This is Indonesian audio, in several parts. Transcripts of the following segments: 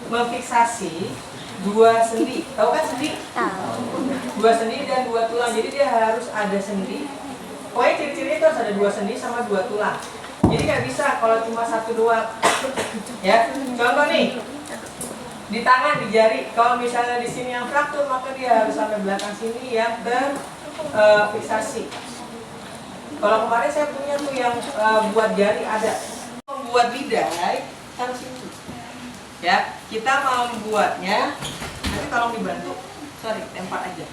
memfiksasi dua sendi. Tahu kan sendi? Dua sendi dan dua tulang. Jadi dia harus ada sendi. Pokoknya ciri-cirinya itu harus ada dua sendi sama dua tulang. Jadi nggak bisa kalau cuma satu doang. Ya, contoh nih di tangan, di jari. Kalau misalnya di sini yang fraktur, maka dia harus sampai belakang sini yang terfiksasi. Kalau kemarin saya punya tuh yang buat jari ada. Membuat bidai harus itu. Ya, kita mau membuatnya. Nanti tolong dibantu. Sorry, tempat aja.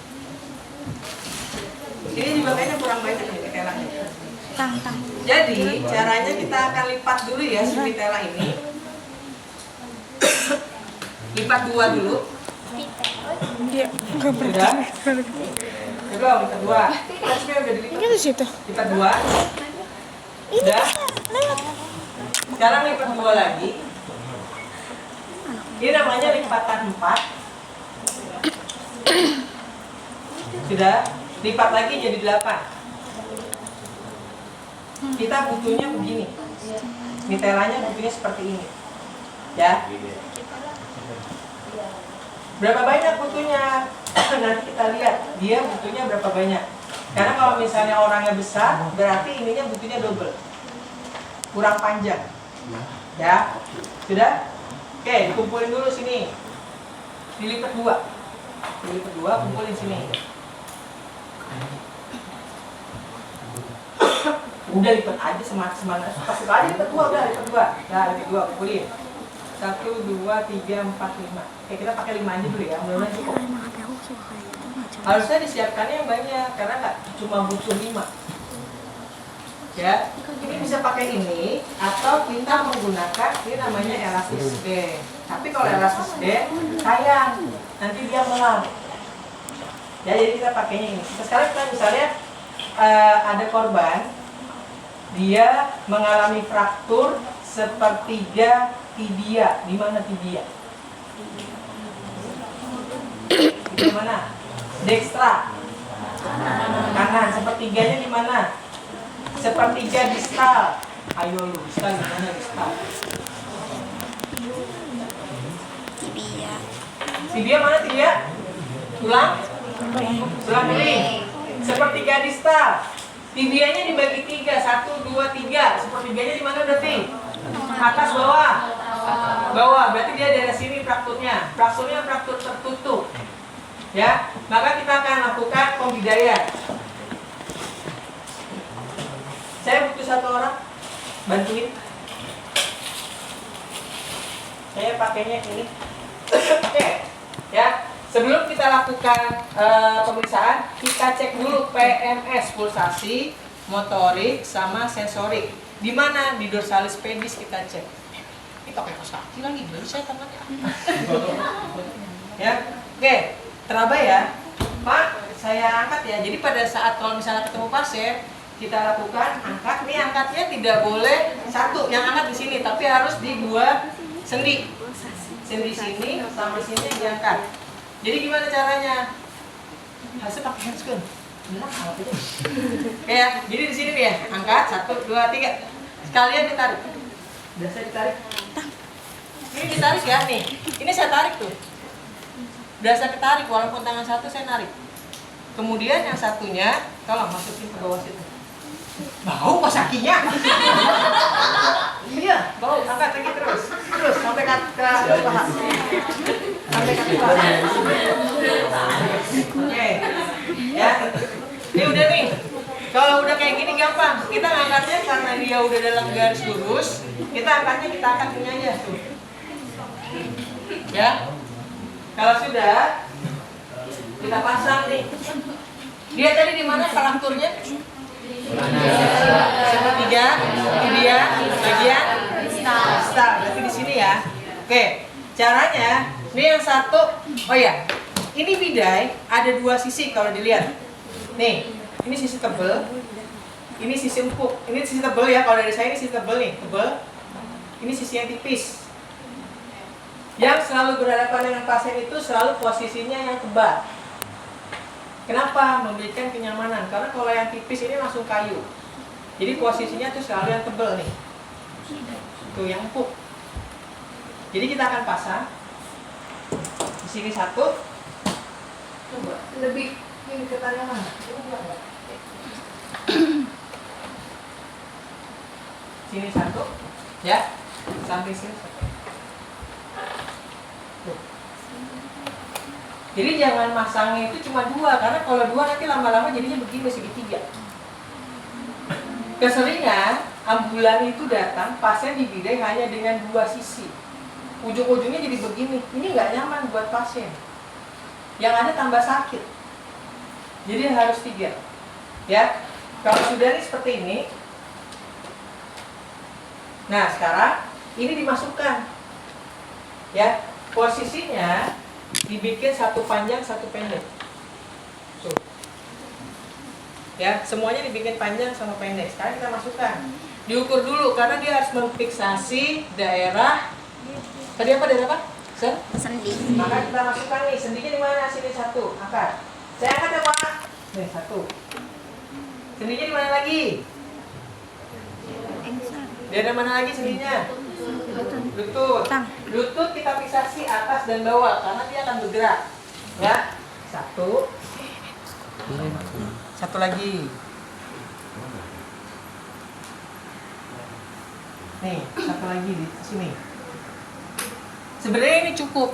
Ini juga kayaknya kurang banyak nih telanya. Jadi caranya kita akan lipat dulu ya si tela ini. Lipat dua dulu. Dia nggak Sudah. Coba lipat dua. Tasnya udah dilipat. di situ. Lipat dua. Udah. Sekarang lipat dua lagi. Ini namanya lipatan 4. Sudah. Lipat lagi jadi 8. Kita butuhnya begini. Ini telanya butuhnya seperti ini. Ya. Berapa banyak butuhnya? Nanti kita lihat dia butuhnya berapa banyak. Karena kalau misalnya orangnya besar, berarti ininya butuhnya double. Kurang panjang. Ya. Sudah? Oke, dikumpulin dulu sini. Dilipat 2. Dilipat 2, kumpulin sini. Udah lipat aja semangat. Pasuk aja lipat 2, udah lipat 2. Nah, lipat 2, kumpulin. 1, 2, 3, 4, 5. Oke, kita pakai 5 aja dulu ya, mudah-mudahan cukup. Harusnya disiapkannya yang banyak, karena nggak cuma butuh 5. Ya, ini bisa pakai ini, atau kita menggunakan, ini namanya elastis band. Tapi kalau elastis band, sayang, nanti dia melar. Ya, jadi kita pakainya ini. Sekarang kita misalnya ada korban, dia mengalami fraktur sepertiga tibia. Di mana tibia? Di mana? Dextra. Kanan. Sepertiganya di mana? Sepertiga distal. Ayo lu, distal di mana distal? Tibia. Tibia mana tibia? Tulang? Tulang beling. Sepertiga distal. Tibianya dibagi 3, 1, 2, 3. Sepertiganya di mana berarti? Atas, bawah. Bawah, berarti dia dari sini frakturnya. Frakturnya fraktur tertutup. Ya, maka kita akan lakukan pembidaian. Saya butuh 1 orang bantuin. Saya pakainya ini. Oke, ya. Sebelum kita lakukan pemeriksaan, kita cek dulu PMS, pulsasi, motorik, sama sensorik. Di mana? Di dorsalis pedis kita cek. Ini pakai kaos kaki lagi, baru saya tangannya. Ya, oke, teraba ya, Pak. Saya angkat ya. Jadi pada saat kalau misalnya ketemu pasien, kita lakukan angkat. Nih angkatnya tidak boleh satu yang angkat di sini, tapi harus di 2 sendi. Sendi sini sampai sini diangkat. Jadi gimana caranya? Harusnya pakai handscoon. Ya, jadi di sini nih ya, angkat 1, 2, 3. Sekalian ditarik. Biasa ditarik. Ini ditarik ya nih. Ini saya tarik tuh. Biasa ketarik walaupun tangan satu saya narik. Kemudian yang satunya, tolong masukin ke bawah situ. Bau pas kakinya. Iya, bau. Angkat lagi terus sampai ke paha. Sampai ke paha. Oke. Ya. Ini udah nih. Kalau udah kayak gini gampang. Kita ngangkatnya karena dia udah dalam garis lurus. Kita angkatnya kita angkat ini aja tuh. Ya. Kalau sudah, kita pasang nih. Dia tadi di mana frakturnya? Sepertiga, tibia, bagian distal. Berarti di sini ya. Oke, caranya ini yang satu. Oh ya, ini bidai ada 2 sisi kalau dilihat. Nih, ini sisi tebel, ini sisi empuk. Ini sisi tebel ya. Kalau dari saya ini sisi tebel nih, tebel. Ini sisi yang tipis. Yang selalu berhadapan dengan pasien itu selalu posisinya yang tebal. Kenapa? Memberikan kenyamanan. Karena kalau yang tipis ini langsung kayu. Jadi posisinya tuh selalu yang tebel nih. Tuh yang empuk. Jadi kita akan pasang. sini satu. Coba lebih ini ke tangan mana? Sini satu, ya, sampai sini satu. Tuh. Jadi jangan masangnya itu cuma dua, karena kalau dua nanti lama-lama jadinya begini segitiga. Keseringan ambulan itu datang pasien di bidai hanya dengan dua sisi, ujung-ujungnya jadi begini. Ini nggak nyaman buat pasien, yang ada tambah sakit. Jadi harus tiga, ya. Kalau sudah ini seperti ini, nah sekarang ini dimasukkan, ya. Posisinya dibikin satu panjang satu pendek. Tuh. Ya, semuanya dibikin panjang sama pendek. Sekarang kita masukkan. Diukur dulu karena dia harus memfiksasi daerah. Tadi apa daerah apa? Sendi. Maka kita masukkan nih, sendinya di mana? Sini satu, akar. Saya angkat ya Pak. Nih satu. Sendinya di mana lagi? Daerah mana lagi sendinya? Lutut. Lutut kita fiksasi atas dan bawah karena dia akan bergerak. Ya. Satu. Satu lagi. Nih, satu lagi di sini. Sebenarnya ini cukup.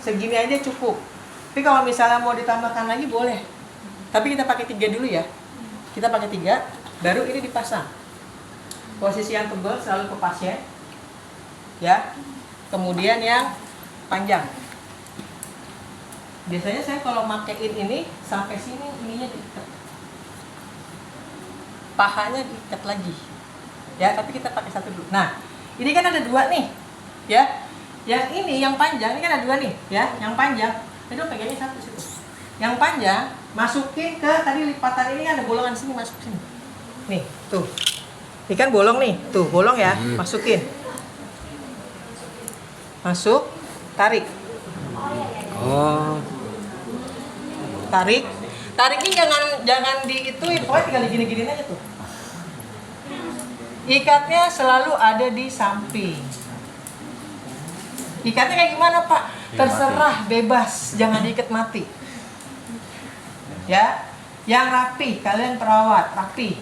Segini aja cukup. Tapi kalau misalnya mau ditambahkan lagi boleh. Tapi kita pakai 3 dulu ya. Kita pakai 3, baru ini dipasang. Posisi yang tebal selalu ke pasien. Ya. Kemudian yang panjang. Biasanya saya kalau makein ini sampai sini ininya diikat. Pahanya diikat lagi. Ya, tapi kita pakai satu dulu. Nah, ini kan ada 2 nih. Ya. Yang ini yang panjang, ini kan ada 2 nih, ya. Yang panjang, itu pegangnya satu situ. Yang panjang masukin ke tadi lipatan ini ada bolongan sini, masuk sini. Nih, tuh. Ini kan bolong nih. Tuh, bolong ya. Masukin. Masuk, tarik. Oh. Tarik. Tariknya jangan diituin, pokoknya tinggal digini-giniin aja tuh. Ikatnya selalu ada di samping. Ikatnya kayak gimana Pak? Terserah, bebas, jangan diikat mati. Ya, yang rapi, kalian perawat rapi.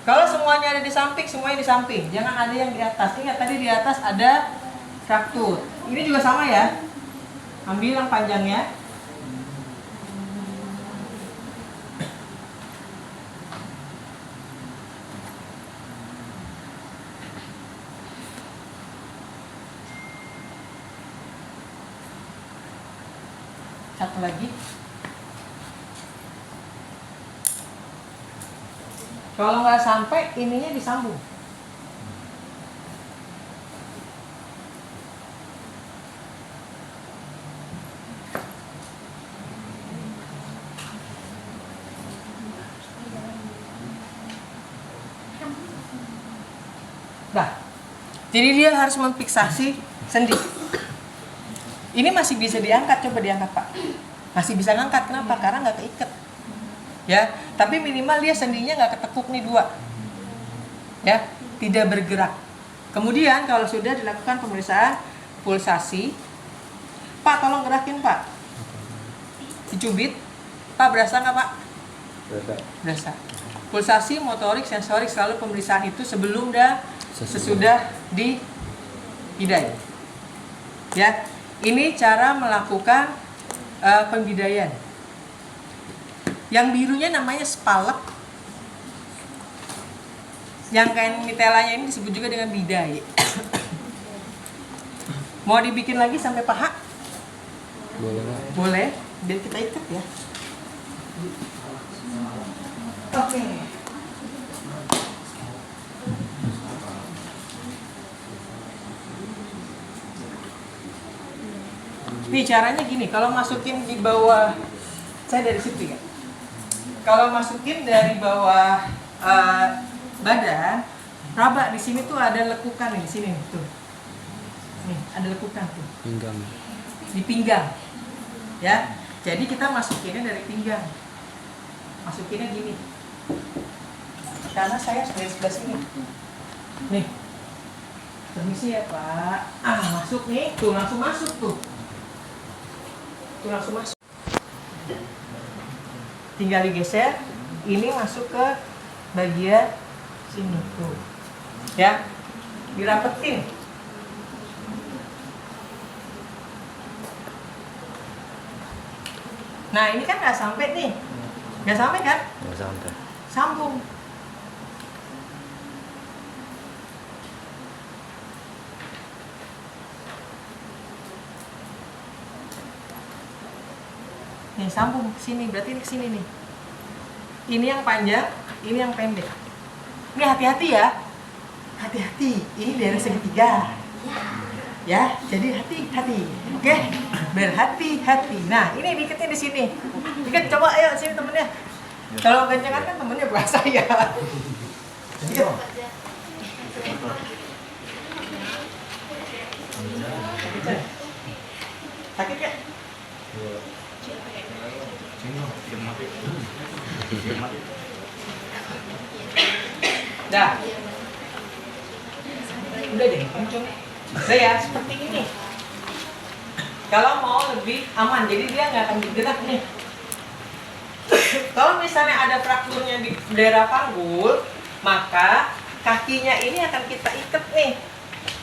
Kalau semuanya ada di samping, semuanya di samping. Jangan ada yang di atas. Ingat tadi di atas ada fraktur. Ini juga sama ya. Ambil yang panjangnya. Satu lagi. Kalau nggak sampai, ininya disambung. Nah, jadi dia harus memfiksasi sendi. Ini masih bisa diangkat, coba diangkat Pak. Masih bisa ngangkat, kenapa? Karena nggak keikat. Ya, tapi minimal dia sendinya nggak ketekuk nih 2. Ya, tidak bergerak. Kemudian kalau sudah dilakukan pemeriksaan pulsasi, Pak tolong gerakin Pak. Dicubit, Pak berasa nggak Pak? Berasa. Pulsasi, motorik, sensorik selalu pemeriksaan itu sebelum dan sesudah di bidai. Ya, ini cara melakukan pembidaian. Yang birunya namanya spalek. Yang kain mitelanya ini disebut juga dengan bidai. Mau dibikin lagi sampai paha? Boleh. Boleh, biar kita ikat ya. Oke. Nih caranya gini, kalau masukin di bawah, saya dari situ ya. Kalau masukin dari bawah badan, raba di sini tuh ada lekukan nih, di sini nih, tuh. Nih, ada lekukan tuh. Pinggang. Di pinggang. Ya. Jadi kita masukinnya dari pinggang. Masukinnya gini. Karena saya dari sebelah sini. Nih. Permisi ya, Pak. Masuk nih. Tuh, langsung masuk tuh. tuh langsung masuk. Tinggal digeser, ini masuk ke bagian sini tuh, ya, dirapetin. Nah ini kan nggak sampai nih, nggak sampai kan? Nggak sampai. Sambung. Nih sambung ke sini, berarti ini ke sini nih. Ini yang panjang, ini yang pendek. Ini hati-hati ya. Hati-hati, ini daerah segitiga. Ya, jadi hati-hati. Oke? Berhati-hati. Nah, ini diikatnya di sini. Ikat, coba ayo sini temennya. Kalau kencangan kan temennya bukan saya. Ikat. Sakit ya? Dah. Udah deh, kenceng. Udah ya, seperti ini. Kalau mau lebih aman, jadi dia nggak akan bergerak nih. Kalau misalnya ada frakturnya di daerah panggul, maka kakinya ini akan kita ikat nih.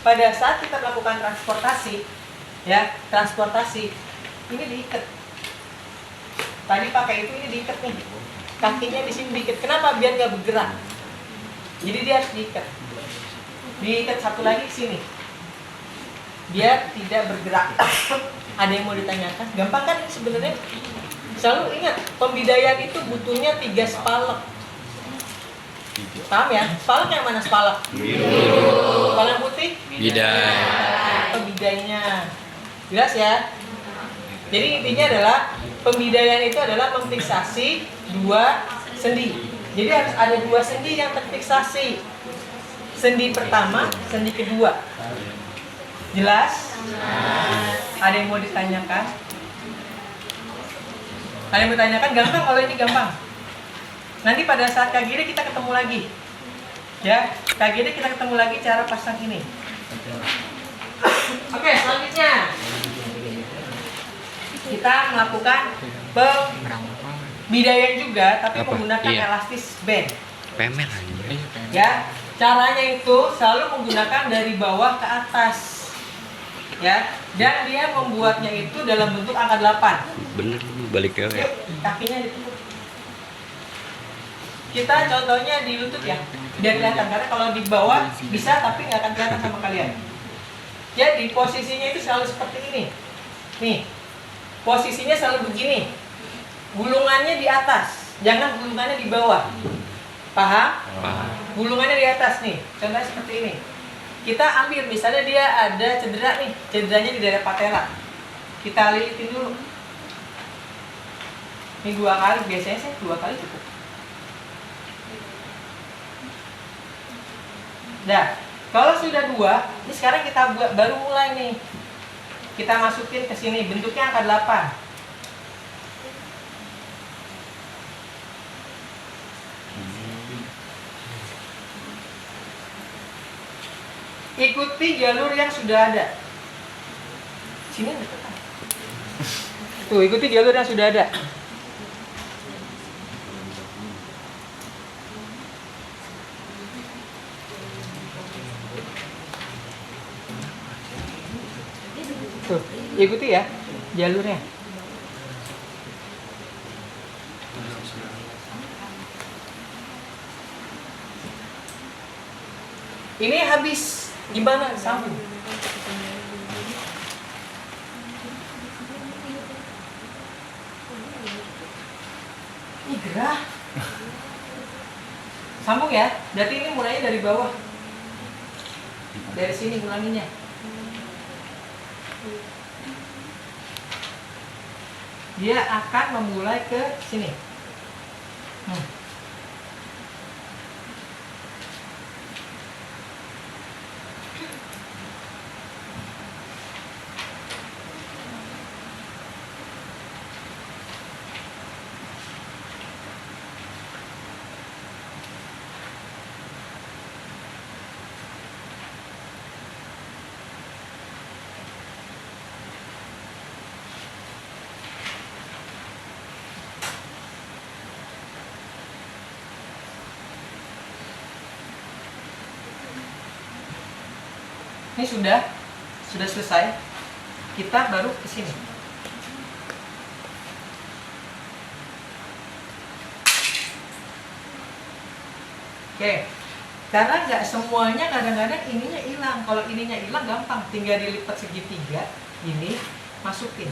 Pada saat kita melakukan transportasi, ya, transportasi, ini diikat. Tadi pakai itu, ini diikat nih. Kakinya di sini diikat. Kenapa? Biar nggak bergerak. Jadi dia harus diikat. Diikat satu lagi ke sini. Biar tidak bergerak. Ada yang mau ditanyakan? Gampang kan ini sebenarnya? Selalu ingat, pembidayaan itu butuhnya 3 spalek. Paham ya? Spalek yang mana spalek? Spalek putih? Bidai. Pembidainya. Jelas ya? Jadi intinya adalah pembidaian itu adalah memfiksasi 2 sendi. Jadi harus ada 2 sendi yang terfiksasi. Sendi pertama, sendi kedua. Jelas? Ada yang mau ditanyakan? Ada yang mau ditanyakan? Gampang kalau ini gampang. Nanti pada saat kagire kita ketemu lagi. Ya, kagire kita ketemu lagi cara pasang ini. Oke, selanjutnya kita melakukan pembidaian juga, tapi Apa? menggunakan Iya. elastis band. Pemer aja. Ya, caranya itu selalu menggunakan dari bawah ke atas. Ya, dan dia membuatnya itu dalam bentuk angka 8. Bener nih, balik ke Yuk, kakinya ditutup. Kita contohnya di lutut ya, biar kelihatan, karena kalau di bawah bisa tapi nggak akan kelihatan sama kalian. Jadi posisinya itu selalu seperti ini. Nih, posisinya selalu begini. Gulungannya di atas, jangan gulungannya di bawah. Paham? Paham. Gulungannya di atas nih, contohnya seperti ini. Kita ambil, misalnya dia ada cedera nih, cederanya di daerah patella. Kita lilitin dulu. Ini 2 kali, biasanya sih 2 kali cukup. Nah, kalau sudah 2, ini sekarang kita baru mulai nih. Kita masukin ke sini, bentuknya angka 8. Ikuti jalur yang sudah ada. Sini dekat. Tuh, ikuti jalur yang sudah ada. Tuh, ikuti ya jalurnya. Ini habis. Gimana? Sambung. Ih, gerah. Sambung ya. Berarti ini mulainya dari bawah. Dari sini ulanginya. Dia akan memulai ke sini. Ini sudah selesai. Kita baru ke sini. Oke. Karena nggak semuanya kadang-kadang ininya hilang. Kalau ininya hilang gampang, tinggal dilipat segitiga, ini masukin.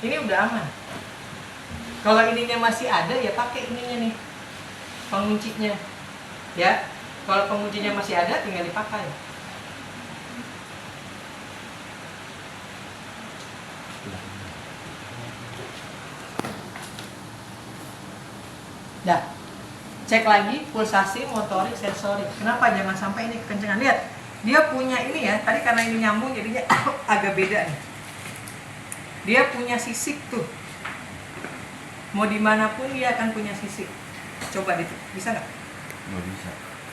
Ini udah aman. Kalau ininya masih ada ya pakai ininya nih, penguncinya. Ya, kalau penguncinya masih ada tinggal dipakai. Dah, cek lagi pulsasi, motorik, sensorik. Kenapa jangan sampai ini kekencengan? Lihat, dia punya ini ya. Tadi karena ini nyambung jadinya agak beda nih. Dia punya sisik tuh. Mau dimanapun dia akan punya sisik. Coba bisa nggak? Nggak bisa.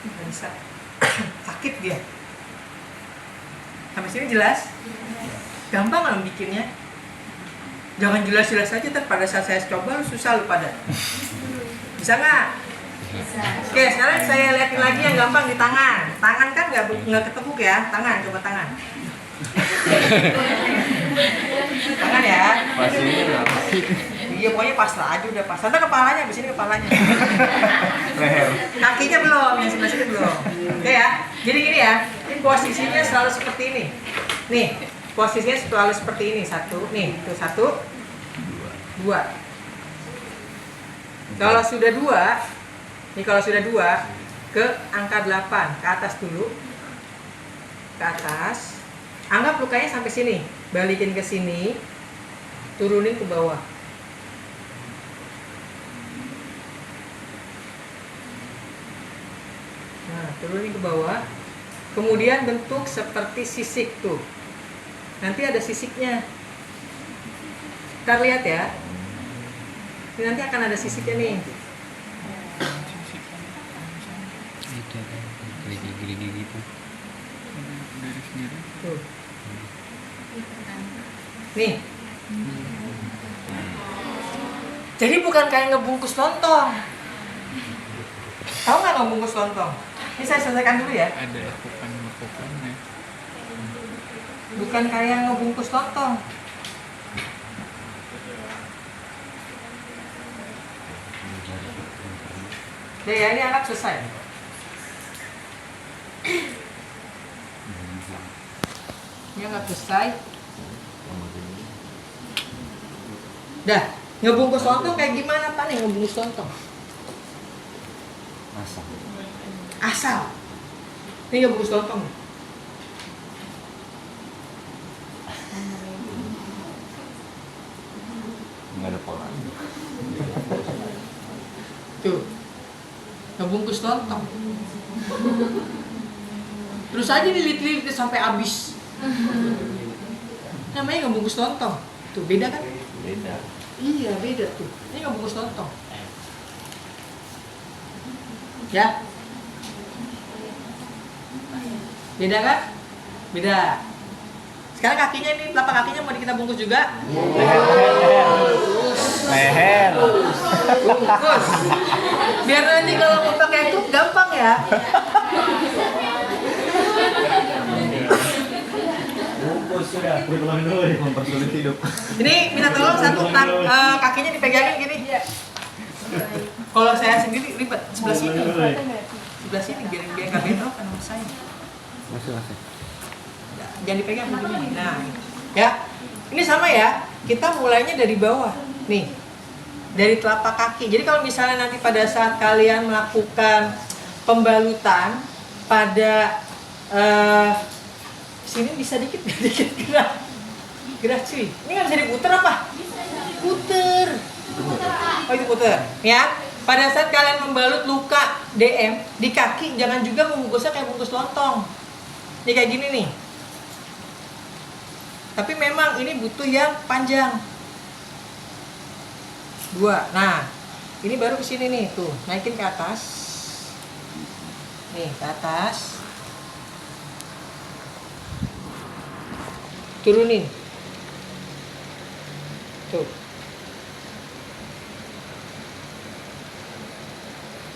Nggak bisa. Sakit dia. Sampai sini jelas? Gampang lah bikinnya. Jangan jelas-jelas aja, pada saat saya coba susah lu pada. Bisa nggak? Bisa. Oke, sekarang saya lihatin lagi yang gampang di tangan. Tangan kan nggak ketepuk ya. Tangan, coba tangan. Tangan ya. Pastinya berapa sih? Iya, pokoknya pas lah aja udah pas. Nanti kepalanya, di sini kepalanya. Leher. Kakinya belum, yang sebelah sini belum. Oke ya. Jadi gini ya. Ini posisinya selalu seperti ini. Nih, posisinya selalu seperti ini. Satu, nih, itu satu, dua. Kalau sudah dua, nih kalau sudah dua, ke angka 8, ke atas dulu. Ke atas. Anggap lukanya sampai sini. Balikin ke sini. Turunin ke bawah. Nah, turunin ke bawah. Kemudian bentuk seperti sisik tuh. Nanti ada sisiknya. Kita lihat ya. Ini nanti akan ada sisiknya nih. Itu kan gini gitu. Tuh. Nih. Jadi bukan kayak ngebungkus lontong. Tahu nggak ngebungkus lontong? Ini saya selesaikan dulu ya. Ada lekukan-lekukannya. Bukan kayak ngebungkus lontong. Oke ya, ini anak selesai. Ini anak selesai. Dah, ngebungkus lontong kayak gimana Pak nih ngebungkus lontong? Asam. Asal. Ini ngebungkus lontong. Nggak ada pola. Tuh. Ngebungkus lontong. Terus aja dililit-lilit sampai habis. Namanya ngebungkus lontong. Tuh, beda kan? Beda. Iya, beda tuh. Ini ngebungkus lontong. Ya? Beda kan? Beda. Sekarang kakinya ini, telapak kakinya mau kita bungkus juga? Leher. Bungkus. Biar nanti kalau mau pakai itu gampang ya. Bungkus sudah. Kurikulum dulu mempersulit hidup. Ini minta tolong satu kakinya dipegangin gini. Kalau saya sendiri ribet sebelah sini. Sebelah sini biar nggak bentrok kan sama saya. Masih. Jangan dipegang begini. Nah, ya. Ini sama ya. Kita mulainya dari bawah. Nih. Dari telapak kaki. Jadi kalau misalnya nanti pada saat kalian melakukan pembalutan pada sini bisa dikit gerak. Gerak cuy. Ini nggak bisa diputer apa? Puter. Oh itu puter. Ya. Pada saat kalian membalut luka DM di kaki, jangan juga membungkusnya kayak bungkus lontong. Ini kayak gini nih. Tapi memang ini butuh yang panjang. 2. Nah, ini baru ke sini nih, tuh. Naikin ke atas. Nih, ke atas. Turunin. Tuh.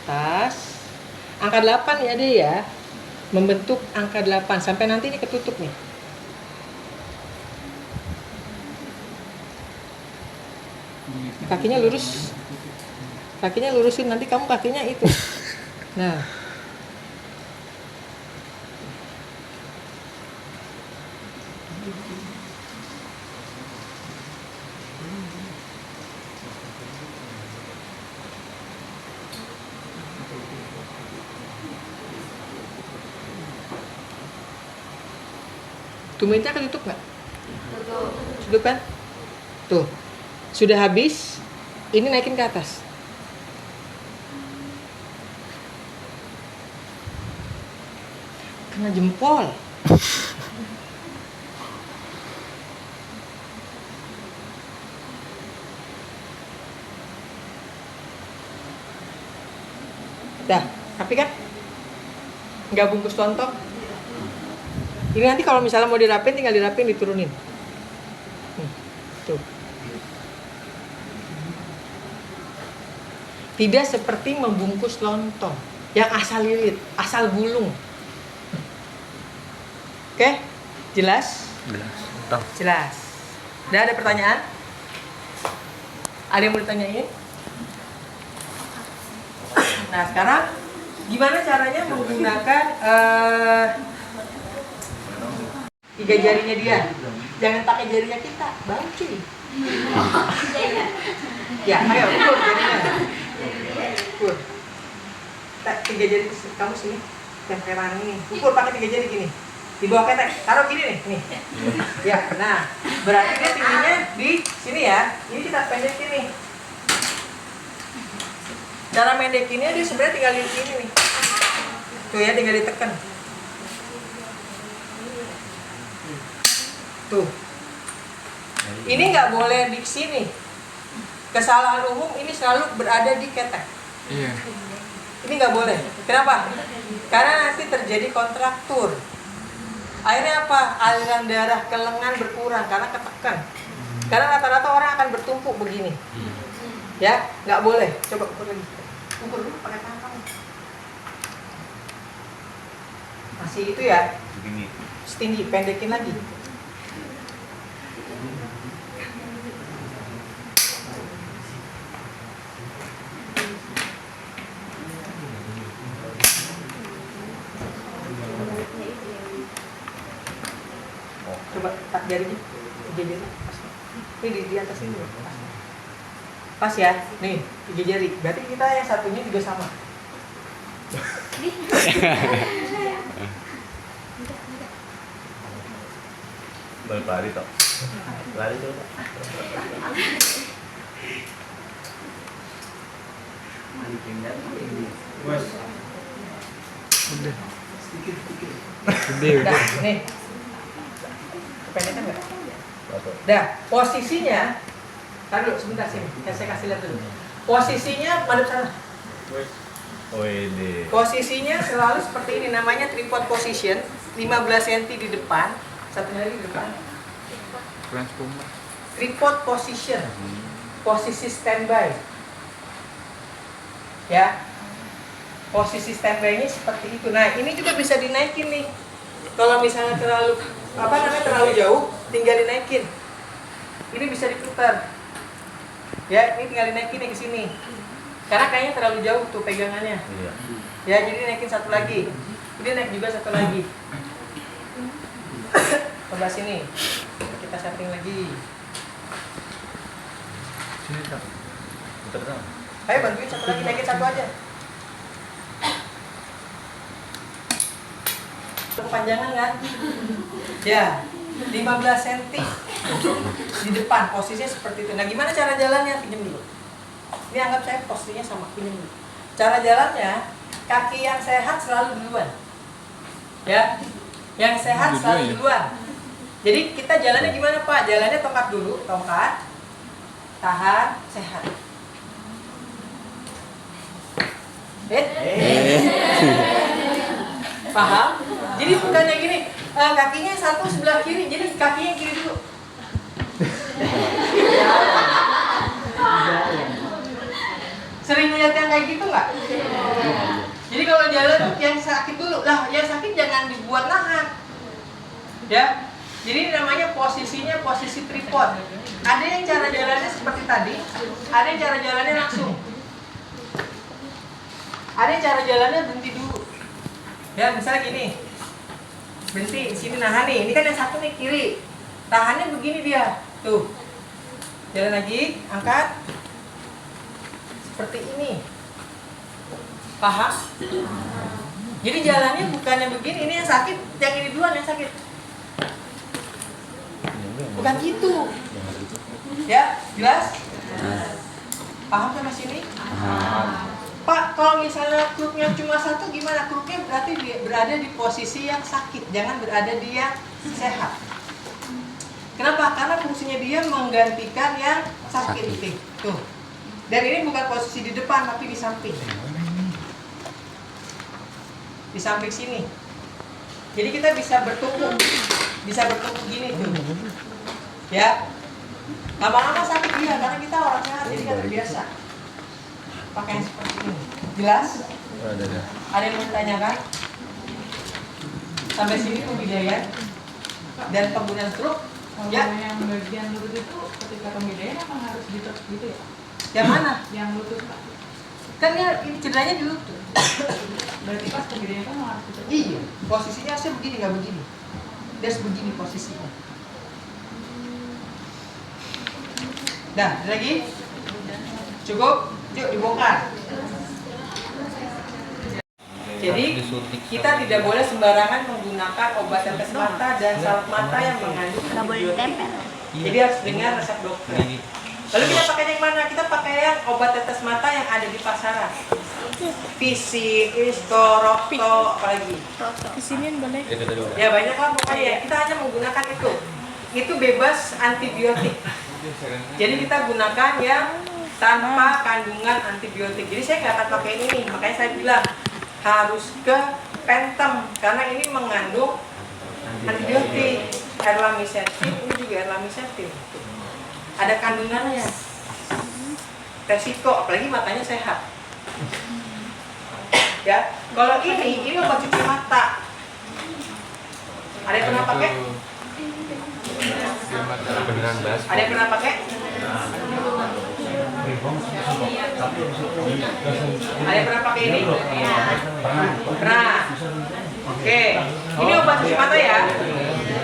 Atas. angka 8 ya deh ya. Membentuk angka 8 sampai nanti ini ketutup nih. Kakinya lurus. Kakinya lurusin, nanti kamu kakinya itu. Nah. Tumitnya ketutup nggak? Tutup kan? Tuh. Sudah habis, ini naikin ke atas. Kena jempol. Dah, rapi kan? Nggak bungkus lontong. Ini nanti kalau misalnya mau dirapin, tinggal dirapin, diturunin. Tuh. Tidak seperti membungkus lontong yang asal lilit, asal gulung. Oke? Jelas? Jelas. Jelas. Udah ada pertanyaan? Ada yang mau ditanyain? Nah, sekarang gimana caranya menggunakan tiga jarinya dia? Jangan pakai jarinya kita, banci. Ya, ayo ukur jarinya. Ukur. Tiga jari kamu sini, tempelan ini. Ukur pakai tiga jari gini. Di bawah ketek, taruh gini nih. Ya, nah, berarti dia tingginya di sini ya. Ini kita pendekin nih. Cara mendekinnya dia sebenarnya tinggal di sini nih. Tuh ya, tinggal ditekan. Tuh. Ini nggak boleh di sini. Kesalahan umum ini selalu berada di ketek. Iya. Ini nggak boleh. Kenapa? Karena nanti terjadi kontraktur. Akhirnya apa? Aliran darah ke lengan berkurang karena ketekan. Karena rata-rata orang akan bertumpuk begini. Ya, nggak boleh. Coba ukur lagi. Ukur dulu pakai tangan kamu. Masih itu ya? Begini. Setinggi, pendekin lagi. Coba tak jarinya, tiga jari. Ini di atas ini. Pas ya, nih tiga jari. Berarti kita yang satunya juga sama. Balik lari toh. Lari tuh. Udah. Udah, nih. Kependekan nggak? Dah, posisinya. Tahan dulu, sebentar sini. Saya kasih lihat dulu. Posisinya madep sana. Oh ini. Posisinya selalu seperti ini, namanya tripod position. 15 cm di depan, satunya lagi di depan. Tripod position. Posisi standby. Ya. Posisi standby-nya seperti itu. Nah, ini juga bisa dinaikin nih. Kalau misalnya terlalu terlalu jauh, tinggal dinaikin. Ini bisa diputar. Ya, ini tinggal dinaikin nih ke sini. Karena kayaknya terlalu jauh tuh pegangannya. Iya. Ya, jadi naikin satu lagi. Ini naik juga satu lagi. Sebelah sini. Kita setting lagi. Sini tak. Putar tak. Ayo bantuin satu lagi, naikin satu aja. Kepanjangan kan? Ya, 15 cm di depan, posisinya seperti itu. Nah, gimana cara jalannya? Pinjam dulu. Ini anggap saya posisinya sama, pinjam dulu. Cara jalannya, kaki yang sehat selalu duluan. Ya, yang sehat selalu duluan. Jadi kita jalannya gimana Pak? Jalannya tongkat dulu, tongkat, tahan, sehat. Paham? Jadi bukannya gini, kakinya satu sebelah kiri, jadi kakinya kiri dulu. Sering lihat yang kayak gitu nggak? Jadi kalau jalan tuh yang sakit dulu lah, yang sakit jangan dibuat nahan. Ya. Jadi namanya posisinya posisi tripod. Ada yang cara jalannya seperti tadi, ada yang cara jalannya langsung. Ada yang cara jalannya berhenti dulu. Ya, misalnya gini. Berhenti, sini nahan nih. Ini kan yang satu nih kiri. Tahannya begini dia. Tuh. Jalan lagi, angkat. Seperti ini. Paham? Jadi jalannya bukannya begini, ini yang sakit, yang ini duluan yang sakit. Bukan gitu. Ya, jelas? Paham sampai sini? Pak, kalau misalnya kruknya cuma satu gimana? Kruknya berarti berada di posisi yang sakit, jangan berada di yang sehat. Kenapa? Karena fungsinya dia menggantikan yang sakit. Tuh. Dan ini bukan posisi di depan, tapi di samping. Di samping sini. Jadi kita bisa bertumpuk gini tuh. Ya. Lama-lama sakit dia karena kita orang sehat, jadi kan terbiasa pakai yang seperti ini. Jelas? Ada yang mau ditanyakan? Sampai sini pembidayaan dan penggunaan truk. Ya. Yang bagian lutut itu ketika pembidayaan apa harus ditek gitu ya? Yang mana? Yang lutut Pak. Kan ya ini cederanya di lutut. Berarti pas pembidayaan kan harus ditek. Iya, posisinya harusnya begini, nggak begini. Dia harus begini posisinya. Dah, ada lagi? Cukup? Yuk dibongkar. Jadi kita tidak boleh sembarangan menggunakan obat tetes mata dan salep mata yang mengandung Nggak boleh antibiotik. ditempel. Jadi harus dengan resep dokter. Lalu kita pakai yang mana? Kita pakai yang obat tetes mata yang ada di pasaran. Visi, Istorokto, apalagi. Di sini boleh. Ya banyak lah pokoknya ya. Kita hanya menggunakan itu. Itu bebas antibiotik. Jadi kita gunakan yang tanpa kandungan antibiotik. Jadi saya nggak akan pakai ini nih. Makanya saya bilang harus ke Pentem karena ini mengandung antibiotik. Erlamisertin, ini juga erlamisertin. Ada kandungannya. Resiko, apalagi matanya sehat. Ya, kalau ini obat cuci mata. Ada yang pernah pakai? Ada yang pernah pakai? Ada yang pernah pakai ini? Pernah. Oke, ini obat cuci mata ya.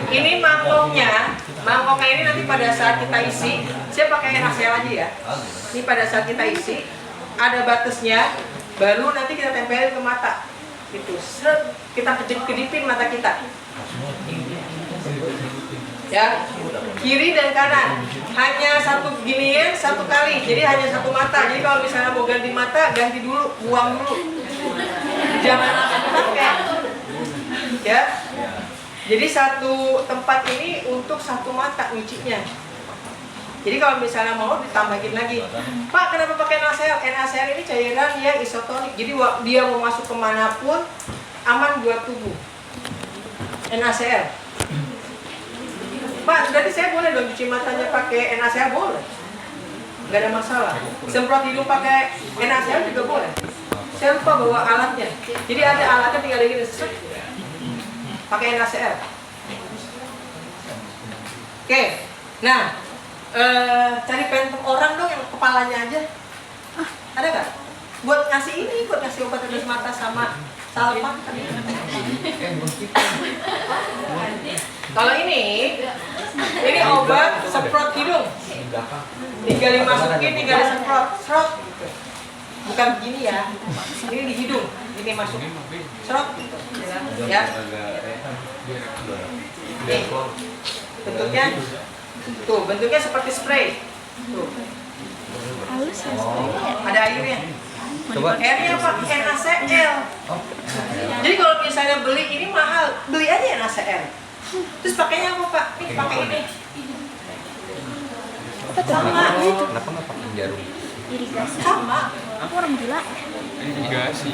Ini mangkoknya ini nanti pada saat kita isi, saya pakai NaCl aja ya. Ini pada saat kita isi, ada batasnya, baru nanti kita tempelin ke mata. Gitu, seret, kita kedipin mata kita. Ya, kiri dan kanan hanya satu ginian satu kali, jadi hanya satu mata. Jadi kalau misalnya mau ganti mata, ganti dulu, buang dulu, jangan langsung pakai. Ya, jadi satu tempat ini untuk satu mata nyucinya. Jadi kalau misalnya mau ditambahin lagi, Pak kenapa pakai NaCl? NaCl ini cairan yang isotonik, jadi dia mau masuk kemanapun aman buat tubuh. NaCl. Pak, berarti saya boleh dong cuci matanya pakai NaCl? Boleh, nggak ada masalah. Semprot hidung pakai NaCl juga boleh. Saya lupa bawa alatnya, jadi ada alatnya tinggal gini, pakai NaCl. Oke, nah cari Pentem orang dong yang kepalanya aja. Ada nggak? Buat ngasih ini, buat ngasih obat tetes mata sama salep mata. Kalau ini obat semprot hidung. Tinggal dimasukin, tinggal disemprot, serot. Bukan begini ya. Ini di hidung, ini masuk, serot. Ya. Nih, bentuknya, tuh bentuknya seperti spray. Tuh. Halus ya sebenarnya ya. Ada airnya. Coba. Airnya pakai NaCl. Jadi kalau misalnya beli ini mahal, beli aja NaCl. Terus pakainya apa Pak? Ini pakai ini. Apa tuh? Sama. Kenapa nggak pakai jarum? Irigasi. Sama. Aku orang gila. Irigasi.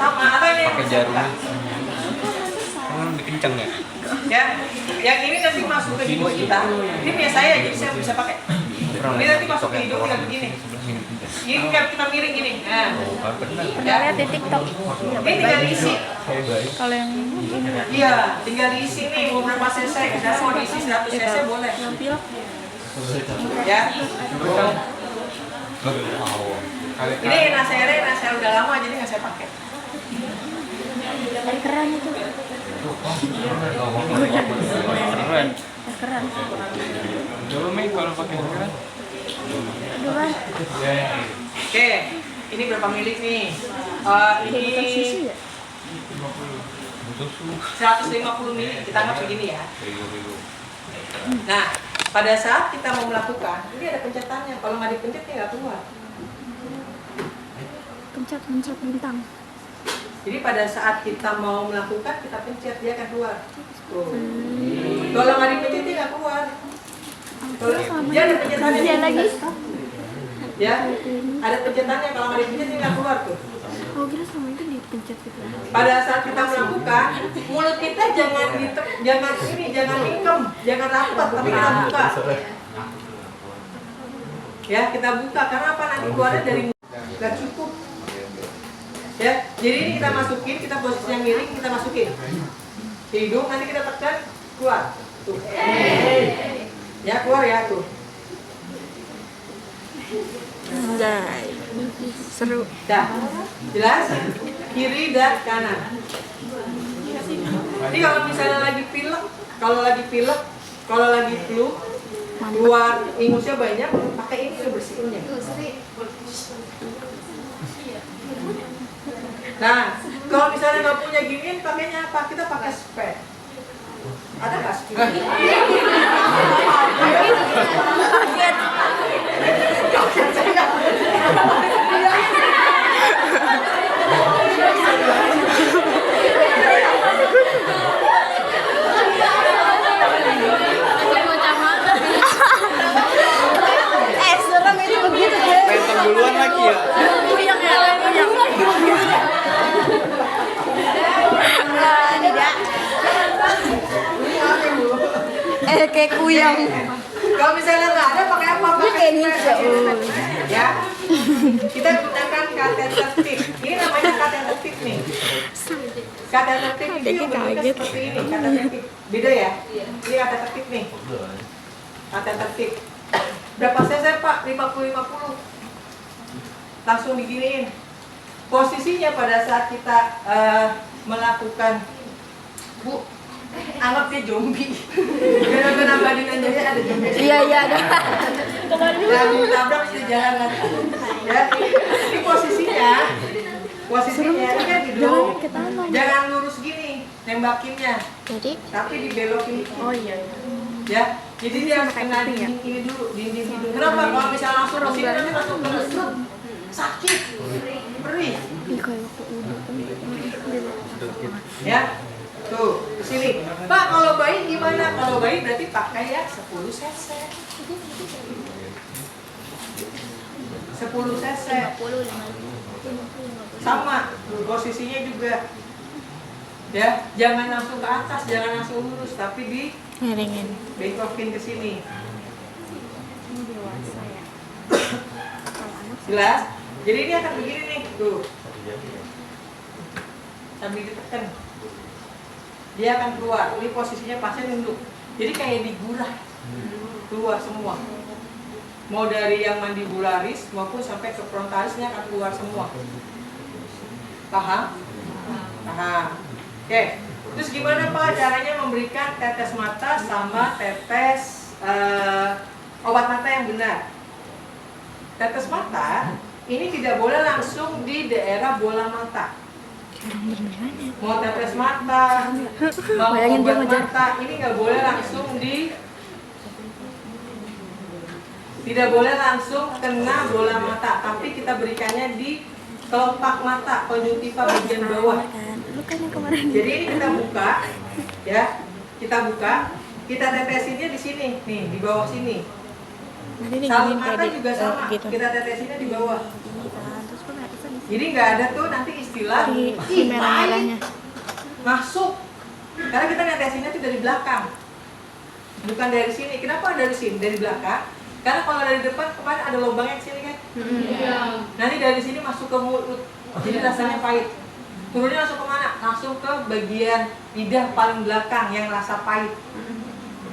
Sama. Atau ini Pakai jarum. Kan lebih kencang ya? Ya, yang ini nanti masuk ke hidung kita. Ini punya saya, jadi saya bisa pakai. Ini nanti masuk ke hidung kita begini. Gini kita miring gini. Nah, Pernah ya. lihat di TikTok. Ini tinggal diisi. Kalau yang ini ya. Iya, tinggal diisi nih beberapa cc. Kita mau diisi 100 cc boleh. Yang pilek. Ya. Ini nasi udah lama jadi nggak saya pakai. Air keran itu. Keren. Air keran. Coba Mei kalau pakai keren. Aduh kan. Oke, ini berapa milik nih? Bukan Ini susu ya? 150 mili. Kita anggap begini ya. Nah, pada saat kita mau melakukan, ini ada pencetannya. Kalau nggak dipencet dia nggak keluar. Pencet bintang. Jadi pada saat kita mau melakukan, kita pencet dia akan keluar. Tuh. Kalau nggak dipencet dia nggak keluar. Dia ada pencetannya. Dia lagi. Ya, ada pencetannya. Kalau nggak dipencet dia nggak keluar tuh. Oh kira sama itu dipencet gitu. Pada saat kita melakukan, mulut kita jangan jangan ingkem, jangan rapat, tapi kita buka. Ya, kita buka karena apa? Nanti keluarnya dari nggak cukup. Ya, jadi ini kita masukin, kita posisi yang miring, kita masukin. Hidung nanti kita tekan, keluar. Tuh. Ya, keluar ya tuh. Anjay. Seru. Dah. Jelas? Kiri dan kanan. Jadi kalau misalnya lagi pilek, kalau lagi flu, keluar ingusnya banyak, pakai ini tuh bersihinnya. Nah, kalau misalnya nggak punya giniin, pakainya apa? Kita pakai spray. Ada nggak spray? Serem itu begitu. Phantom duluan lagi ya. Kuyang ya, kuyang. Tidak. Kayak kuyang. Kalau misalnya nggak ada, pakai apa? Pakai Kayak ini spray. juga. Ya, kita gunakan kateter tip. Ini namanya kateter tip nih. Kateter tip itu Adiknya bentuknya kaget. seperti ini. Kateter tip. Beda ya? Ini kateter tip nih. Kateter tip. Berapa cc Pak? 50-50. Langsung diginiin. Posisinya pada saat kita melakukan, Bu, anggap dia zombie. Gara-gara badinan jadi ada zombie. Iya ada. Nah, ditabrak sudah jalan lagi. Ya, ini posisinya ini kan hidung. Jangan ke tangan. Jangan lurus gini, nembakinnya, Jadi, tapi dibelokin. oh iya. Ya, jadi dia harus kena dinding ini dulu, dinding hidung. Kenapa? Kalau misalnya langsung ke sini nanti langsung ke sini, sakit, perih. Ini kayak waktu udah. Ya, tuh ke sini. Pak, kalau bayi gimana? Kalau bayi berarti pakai ya 10 cc. 10 cc. Sama posisinya juga. Ya, jangan langsung ke atas, jangan langsung lurus, tapi di Ngeringin. bengkokin ke sini. Ini dewasa ya. Kalau anak Jelas? Jadi ini akan begini nih, tuh. Sambil ditekan. Dia akan keluar. Ini posisinya pasien nunduk. Jadi kayak digurah. Keluar semua. Mau dari yang mandibularis maupun sampai ke frontalisnya akan keluar semua. Paham? Paham. Oke. Terus gimana Pak caranya memberikan tetes mata sama tetes obat mata yang benar? Tetes mata ini tidak boleh langsung di daerah bola mata. Mau tetes mata, mau Bayangin dia obat ngejar. mata, ini nggak boleh langsung tidak boleh langsung kena bola mata, tapi kita berikannya di kelopak mata, konjungtiva bagian bawah. Lu kan yang kemarin. Jadi ini kita buka, ya, kita tetesinnya di sini, nih di bawah sini. Nanti Salut diginiin mata kayak juga sama, gitu. kita tetesinnya di bawah. Terus kok nggak bisa di Jadi nggak ada tuh nanti istilah si merah-merahnya. masuk, karena kita netesinnya tuh dari belakang, bukan dari sini. Kenapa dari sini? Dari belakang? Karena kalau dari depan kemarin ada lubangnya ke sini kan. Nanti dari sini masuk ke mulut, jadi rasanya pahit. Turunnya langsung kemana? Langsung ke bagian lidah paling belakang yang rasa pahit.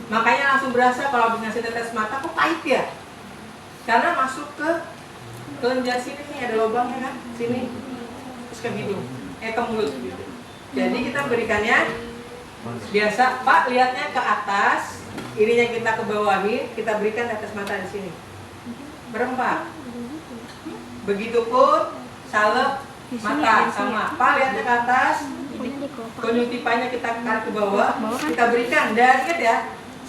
Makanya langsung berasa kalau habis ngasih tetes mata kok pahit ya? Karena masuk ke kelenjar sini nih, ada lubangnya kan? Sini. Terus ke hidung, ke mulut gitu. Jadi kita berikannya biasa, Pak lihatnya ke atas, ininya kita ke bawahi, kita berikan tetes mata di sini. Berempat. Begitupun salep mata sama. Pak lihatnya ke atas, konjungtivanya kita tarik ke bawah, kita berikan. Dan ingat ya,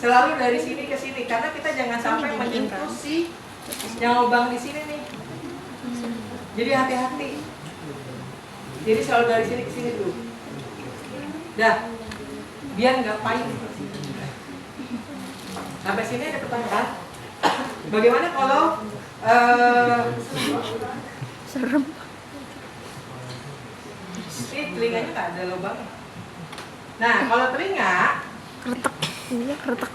selalu dari sini ke sini karena kita jangan sampai menyentuh si yang lubang di sini nih. Jadi hati-hati. Jadi selalu dari sini ke sini dulu. Dah, biar nggak pahit. Sampai sini ada pertanyaan? Bagaimana kalau Serem. ini telinganya nggak ada lubangnya? Nah, kalau telinga Kretek. Iya, kretek.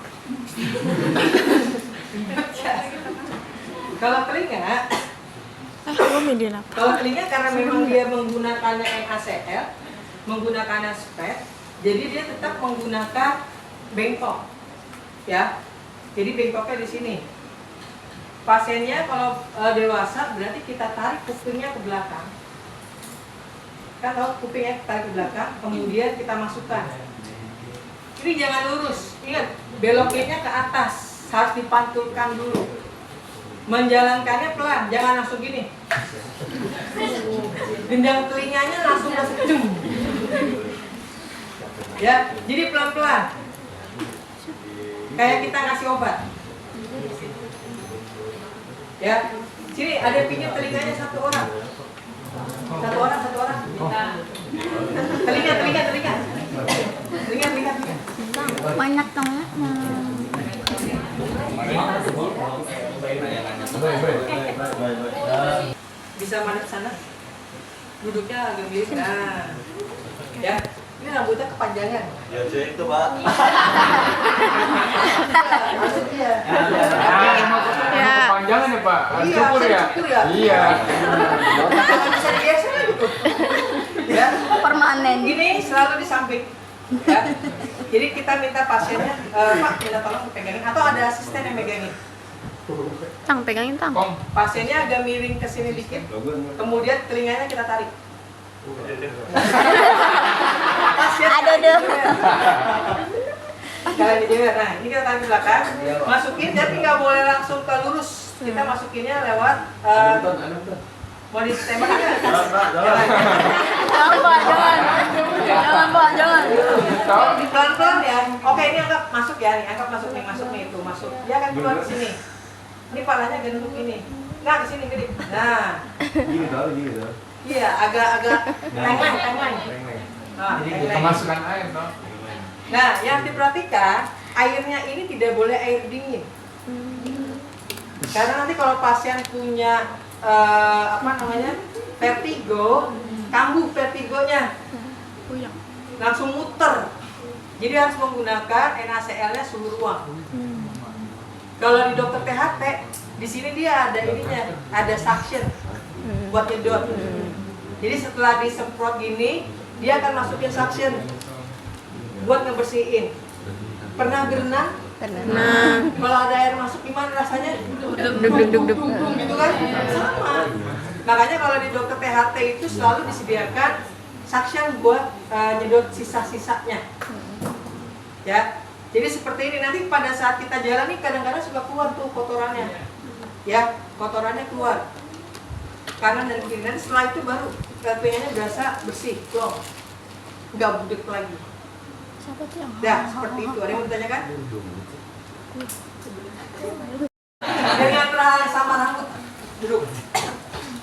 kalau telinga Gua median apa? Kalau telinga karena memang dia menggunakannya NaCl, menggunakannya SPED, jadi dia tetap menggunakan bengkok, ya. Jadi bengkoknya di sini. Pasiennya kalau dewasa berarti kita tarik kupingnya ke belakang. Kan tahu kupingnya tarik ke belakang, kemudian kita masukkan. Ini jangan lurus, ingat belokinnya ke atas, harus dipantulkan dulu. Menjalankannya pelan, jangan langsung gini. Gendang telinganya langsung masuk jum. Ya, jadi pelan-pelan. Kayak kita ngasih obat. Ya, sini ada pinjam telinganya satu orang. Satu orang. Telinga. Banyak banget. Bisa madep sana. Duduknya agak mirip. Nah, ya. Ini rambutnya kepanjangan. Ya cek itu Pak. Maksudnya. Ya. Kepanjangan ya Pak? Iya, Cukur ya? cukur ya. Iya. Kalau bisa digeser gitu. Ya. Permanen. Ini selalu di samping. Ya. Jadi kita minta pasiennya, Pak, minta tolong dipegangin atau ada asisten yang megangin. Tang, pegangin tang. Kong. Pasiennya agak miring ke sini dikit, kemudian telinganya kita tarik. Pasien Aduh, aduh. Kalian dijewer. Nah, ini kita tarik ke belakang, masukin tapi nggak boleh langsung ke lurus. Kita masukinnya lewat mau ditembak nggak? Jangan, Pak, jangan. Pelan-pelan ya. Oke, ini anggap masuk ya, nih anggap masuk nih itu masuk. Dia akan keluar ke sini. Ini palanya gendut ini. Nah, ke sini gede. Nah, Gini tuh. iya agak tengah. Nah, tengah. Kemasukan air toh. Nah, yang diperhatikan airnya ini tidak boleh air dingin. Karena nanti kalau pasien punya vertigo, kambuh vertigonya, langsung muter. Jadi harus menggunakan NaCl-nya suhu ruang. Kalau di dokter THT, di sini dia ada ininya, ada suction buat nyedot. Jadi setelah disemprot gini, dia akan masukin suction buat ngebersihin. Pernah berenang? Nah, Kalau ada air masuk gimana rasanya? duk. Gitu kan? Sama. Makanya kalau di dokter THT itu selalu disediakan suction buat nyedot sisa-sisanya. Ya. Jadi seperti ini, nanti pada saat kita jalan nih kadang-kadang suka keluar tuh kotorannya. Ya, kotorannya keluar. Kanan dan kiri. Nanti setelah itu baru telinganya berasa bersih, plong. Nggak budek lagi. Dah, seperti itu. Ada yang mau ditanyakan? Dengan peralatan sama rambut. Duduk.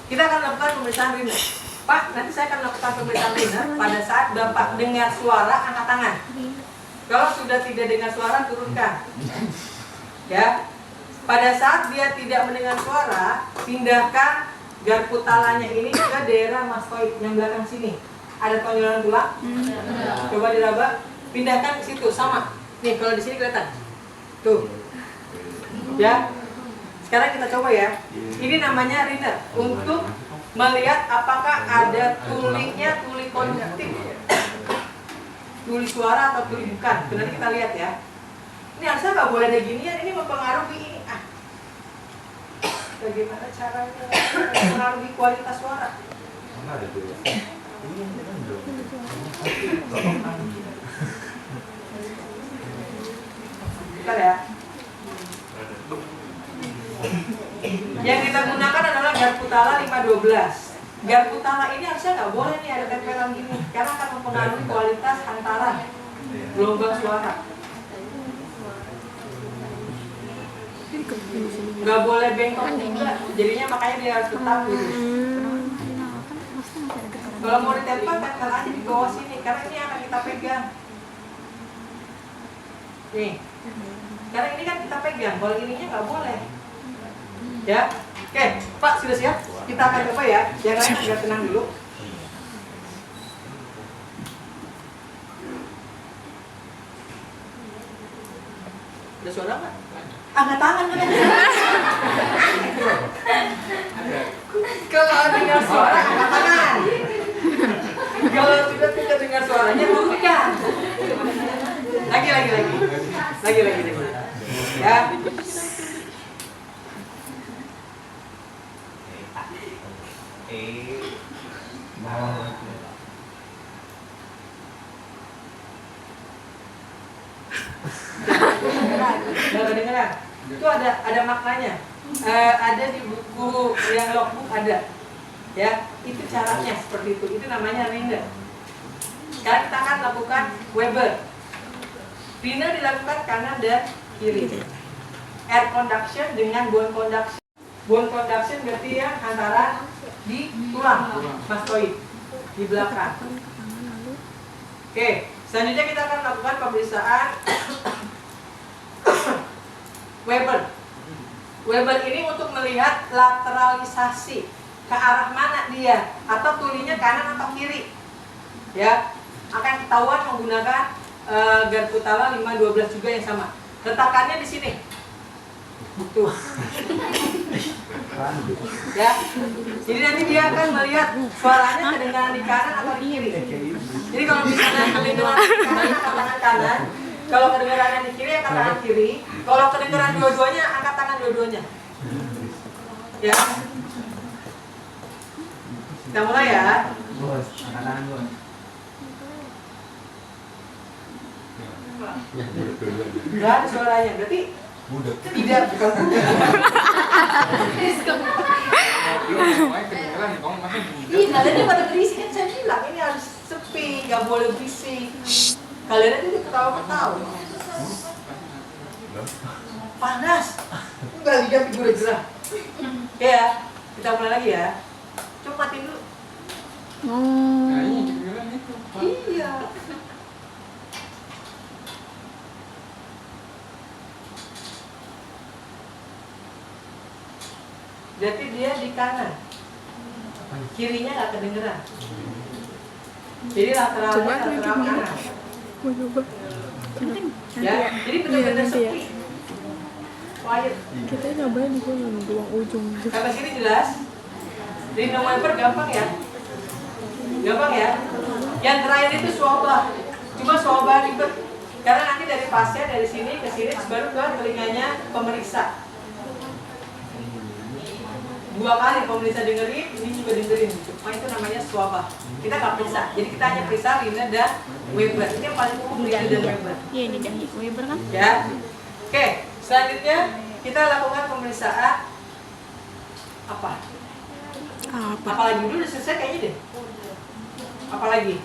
Kita akan lakukan pemeriksaan rina. Pak, nanti saya akan lakukan pemeriksaan rina pada saat Bapak dengar suara, angkat tangan. Kalau sudah tidak dengar suara, turunkan. Ya. Pada saat dia tidak mendengar suara, pindahkan garpu talanya ini ke daerah mastoid yang belakang sini. Ada tonjolan tulang. Coba diraba. Pindahkan ke situ sama. Nih, kalau di sini kelihatan. Tuh. Ya. Sekarang kita coba ya. Ini namanya Riner untuk melihat apakah ada tulinya, tuli konduktif, tuli suara atau tuli bukan. Itu nanti kita lihat ya. Ini harusnya nggak boleh ada ginian, ini mempengaruhi ini. Bagaimana caranya mempengaruhi kualitas suara? Bentar ya. Yang kita gunakan adalah Garputala 512. Garputala ini harusnya nggak boleh nih ada tempelan gini, karena akan mempengaruhi kualitas hantaran gelombang suara. Nggak boleh bengkok juga, jadinya makanya dia harus tetap lurus. Kalau mau ditempel, tempel aja di bawah sini, karena ini akan kita pegang. Nih, karena ini kan kita pegang, kalau ininya nggak boleh. Ya, oke, Pak sudah siap? Kita akan coba ya. Yang lain agak tenang dulu. Ada suara nggak? Angkat tangan kan? Kalau dengar suara, angkat tangan. Kalau tidak dengar suaranya, buktikan. Lagi. Ya. Kedengeran. Itu ada maknanya. Ada di buku yang logbook ada. Ya, itu caranya seperti itu. Itu namanya Riner. Sekarang kita akan lakukan Weber. Riner dilakukan kanan dan kiri. Air conduction dengan bone conduction. Bone conduction berarti yang antara di tulang mastoid di belakang. Oke, selanjutnya kita akan lakukan pemeriksaan Weber. Weber ini untuk melihat lateralisasi, ke arah mana dia, atau tulinya kanan atau kiri. Ya, akan ketahuan menggunakan Garputala 512 juga yang sama. Letakannya di sini. Tuh. Ya. Jadi nanti dia akan melihat suaranya kedengaran di kanan atau di kiri. Jadi kalau misalnya kedengaran di kanan, angkat tangan kanan. Kalau kedengarannya di kiri, angkat tangan kiri. Kalau kedengaran dua-duanya, angkat tangan dua-duanya. Ya. Kita mulai ya. Enggak ada suaranya, berarti tidak, bukan Ih, kalian pada berisik kan saya bilang ini harus sepi, nggak boleh berisik. Kalian aja ketawa-ketawa. Panas. Enggak lihat figura gerah. Oke ya, kita mulai lagi ya. Coba matiin dulu. Iya. Berarti dia di kanan, kirinya nggak kedengeran. Jadi lateralnya lateral kanan. Ya, jadi benar-benar sepi. Quiet. Kita nyobain di sini ruang ujung. Sampai sini jelas. Riner Weber gampang ya. Gampang ya. Yang terakhir itu swabah. Cuma swabah ribet. Karena nanti dari pasien dari sini ke sini baru ke telinganya pemeriksa. 2 kali pemeriksa dengerin, ini juga dengerin. Cuma itu namanya swabah. Kita nggak periksa. Jadi kita hanya periksa Riner dan Weber. Ini yang paling umum Riner dan Weber. Iya, ini dah Weber kan? Ya. Oke, selanjutnya kita lakukan pemeriksaan apa? Apalagi dulu udah selesai kayaknya deh. Apalagi?